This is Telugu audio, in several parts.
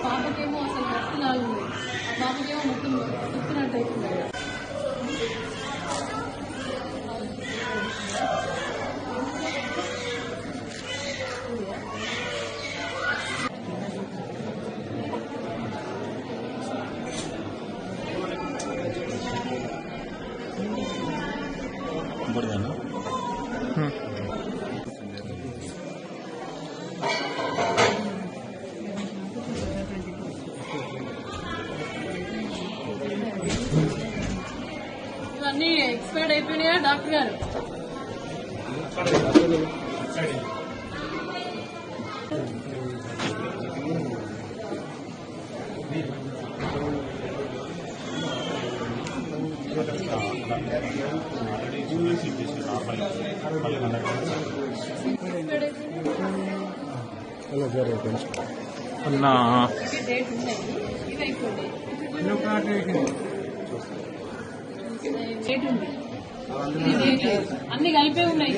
పాపకేమో అసలు రక్తనాలు ఉంది, ఆ పాపకేమో మొత్తం చెప్తున్నట్టు అవుతుంది. ఇవన్నీ ఎక్స్పైర్డ్ అయిపోయినాయా డాక్టర్ గారు? డేట్ ఉన్నాయి, ఇవి అయిపోయింది. డేట్ ఉంది, ఇది డేట్ లేదు, అన్ని కలిపే ఉన్నాయి.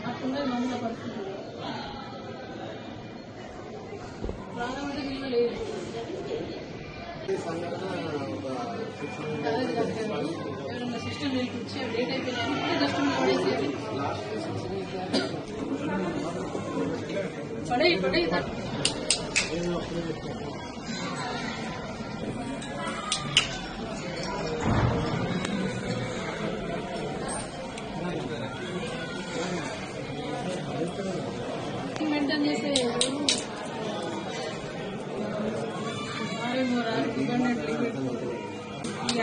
అట్లుండే మందుల పరిస్థితి ప్రారంభ వీళ్ళు లేదు. ఎవరన్నా సిస్టమ్ ఇచ్చి డేట్ అయిపోయినా కష్టం పడే పడే మెయింటైన్ చేసే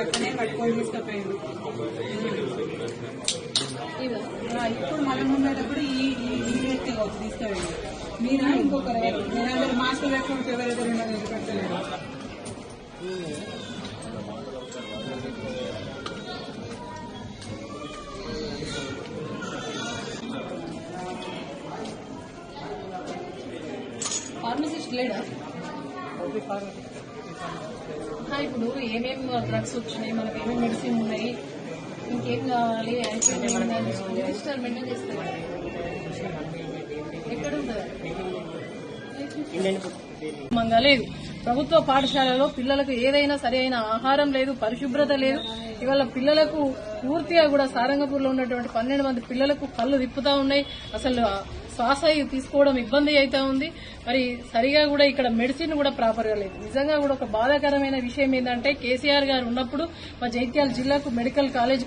అక్కడనే పట్టుకొని తీసుకుపోయాడు. ఇప్పుడు మనం ఉండేటప్పుడు ఈ తీసుకుపోయాడు. మీరు ఇంకొకరు నేను మాస్టర్ అకౌంట్ ఎవరైతే పెట్టలేదు. ఫార్మసిస్ట్ లేడా? ఇప్పుడు ఏమేమి డ్రగ్స్ వచ్చినాయి, మనకి ఏమేమి మెడిసిన్ ఉన్నాయి, ఇంకేం కావాలి, రిజిస్టర్ మెయింటైన్ చేస్తారు. ఎక్కడ ఉంటుంది? లేదు. ప్రభుత్వ పాఠశాలలో పిల్లలకు ఏదైనా సరైన ఆహారం లేదు, పరిశుభ్రత లేదు. ఇవాళ పిల్లలకు పూర్తిగా కూడా సారంగపూర్లో ఉన్నటువంటి 12 మంది పిల్లలకు కళ్ళు తిప్పుతా ఉన్నాయి. అసలు శ్వాస తీసుకోవడం ఇబ్బంది అయితే ఉంది. మరి సరిగా కూడా ఇక్కడ మెడిసిన్ కూడా ప్రాపర్ గా లేదు. నిజంగా కూడా ఒక బాధాకరమైన విషయం ఏంటంటే కేసీఆర్ గారు ఉన్నప్పుడు మా జగిత్యాల జిల్లాకు మెడికల్ కాలేజ్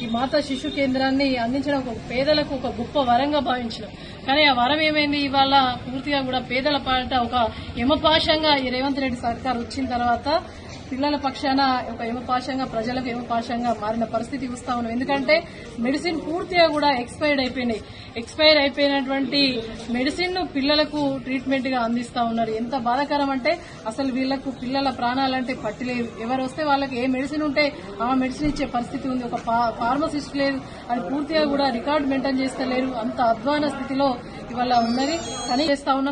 ఈ మాతా శిశు కేంద్రాన్ని అందించడం ఒక పేదలకు ఒక గొప్ప వరంగా భావించడం. కానీ ఆ వరం ఏమైంది? ఇవాళ పూర్తిగా కూడా పేదల పాట ఒక యమపాశంగా ఈ రేవంత్ రెడ్డి సర్కార్ వచ్చిన తర్వాత పిల్లల పక్షాన ఒక యమపాశంగా, ప్రజలకు యమపాశంగా మారిన పరిస్థితి చూస్తా ఉన్నాం. ఎందుకంటే మెడిసిన్ పూర్తిగా కూడా ఎక్స్పైర్డ్ అయిపోయినాయి. ఎక్స్పైర్ అయిపోయినటువంటి మెడిసిన్ ను పిల్లలకు ట్రీట్మెంట్ గా అందిస్తా ఉన్నారు. ఎంత బాధాకరం అంటే అసలు వీళ్లకు పిల్లల ప్రాణాలంటే పట్టిలేదు. ఎవరు వస్తే వాళ్ళకి ఏ మెడిసిన్ ఉంటే ఆ మెడిసిన్ ఇచ్చే పరిస్థితి ఉంది. ఒక ఫార్మసిస్ట్ లేదు, అది పూర్తిగా కూడా రికార్డు మెయింటైన్ చేస్తలేరు. అంత అధ్వాన స్థితిలో ఇవాళ ఉన్నది. కానీ చేస్తా ఉన్నాం.